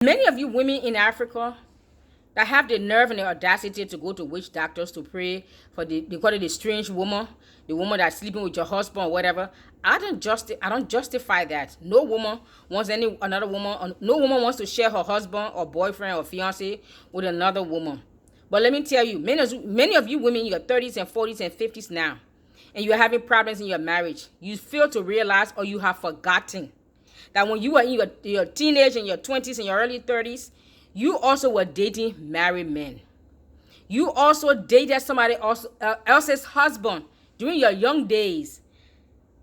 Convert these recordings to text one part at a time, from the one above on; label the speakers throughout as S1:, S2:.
S1: Many of you women in Africa that have the nerve and the audacity to go to witch doctors to pray for they call it the strange woman, the woman that's sleeping with your husband or whatever. I don't justify that. No woman wants another woman. No woman wants to share her husband or boyfriend or fiance with another woman. But let me tell you, many of you women in your 30s and 40s and 50s now, and you're having problems in your marriage, you fail to realize or you have forgotten that when you were in your teenage and your 20s and your early 30s, you also were dating married men. You also dated somebody else's husband during your young days.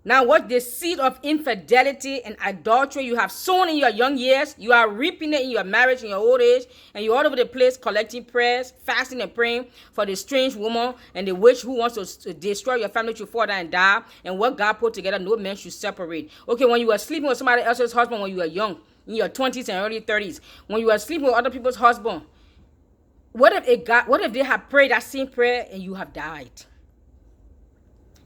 S1: Now, what the seed of infidelity and adultery you have sown in your young years, you are reaping it in your marriage, in your old age, and you're all over the place collecting prayers, fasting and praying for the strange woman and the witch who wants to destroy your family to fall down and die. And what God put together, no man should separate. Okay, when you were sleeping with somebody else's husband when you were young, in your 20s and early 30s, when you were sleeping with other people's husband, what if they have prayed that same prayer and you have died?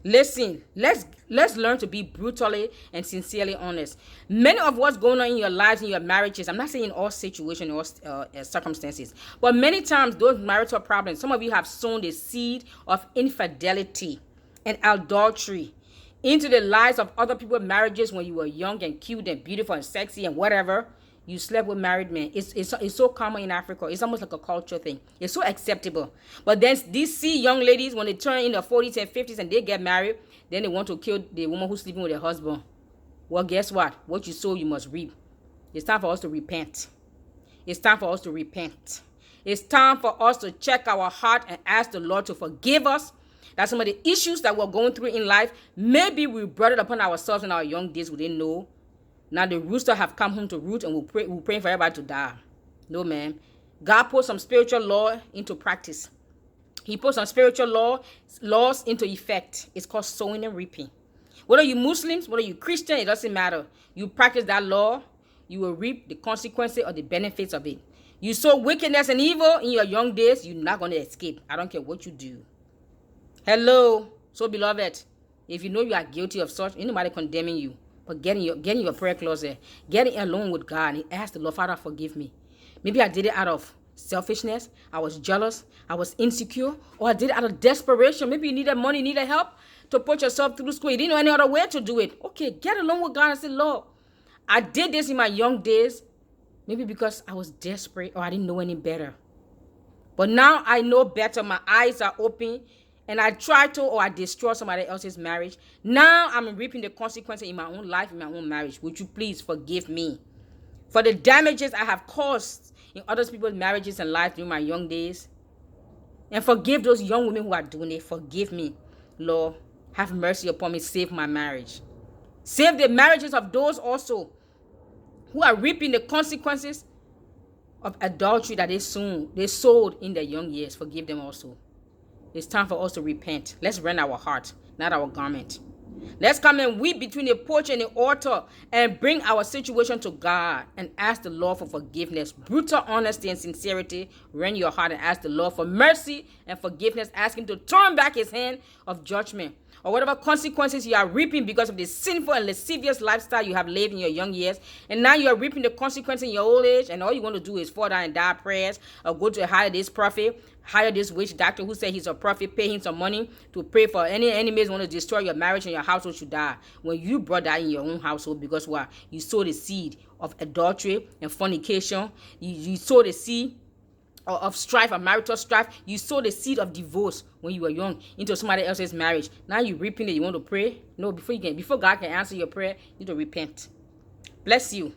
S1: Listen, let's learn to be brutally and sincerely honest. Many of what's going on in your lives, in your marriages, I'm not saying in all situations or circumstances, but many times those marital problems, some of you have sown the seed of infidelity and adultery into the lives of other people's marriages when you were young and cute and beautiful and sexy and whatever. You slept with married men. It's so common in Africa. It's almost like a cultural thing. It's so acceptable. But then these young ladies, when they turn in their 40s and 50s and they get married, then they want to kill the woman who's sleeping with their husband. Well, guess what? What you sow, you must reap. It's time for us to repent. It's time for us to repent. It's time for us to check our heart and ask the Lord to forgive us. That some of the issues that we're going through in life, maybe we brought it upon ourselves in our young days. We didn't know. Now the rooster have come home to root and we're praying for everybody to die. No, man. God put some spiritual law into practice. He put some spiritual laws into effect. It's called sowing and reaping. Whether you Muslims, whether you Christian, it doesn't matter. You practice that law, you will reap the consequences or the benefits of it. You sow wickedness and evil in your young days, you're not going to escape. I don't care what you do. Hello. So, beloved, if you know you are guilty of such, anybody condemning you, but get in your prayer closet, get in alone with God and ask the Lord, Father, forgive me. Maybe I did it out of selfishness. I was jealous. I was insecure. Or I did it out of desperation. Maybe you needed money, needed help to put yourself through school. You didn't know any other way to do it. Okay, get alone with God and say, Lord, I did this in my young days. Maybe because I was desperate or I didn't know any better. But now I know better. My eyes are open. And I try to or I destroy somebody else's marriage. Now I'm reaping the consequences in my own life, in my own marriage. Would you please forgive me for the damages I have caused in other people's marriages and lives during my young days? And forgive those young women who are doing it. Forgive me, Lord. Have mercy upon me. Save my marriage. Save the marriages of those also who are reaping the consequences of adultery that they sowed in their young years. Forgive them also. It's time for us to repent. Let's rend our heart, not our garment. Let's come and weep between the porch and the altar and bring our situation to God and ask the Lord for forgiveness. Brutal honesty and sincerity. Rend your heart and ask the Lord for mercy and forgiveness. Ask Him to turn back His hand of judgment or whatever consequences you are reaping because of the sinful and lascivious lifestyle you have lived in your young years. And now you are reaping the consequences in your old age, and all you want to do is fall down and die prayers or go to hire this prophet, hire this witch doctor who said he's a prophet, pay him some money to pray for any enemies want to destroy your marriage and your household should die. When you brought that in your own household, because what? You sowed the seed of adultery and fornication. You sowed the seed of strife and marital strife. You sowed the seed of divorce when you were young into somebody else's marriage. Now you reaping it. You want to pray? No, before God can answer your prayer, you need to repent. Bless you.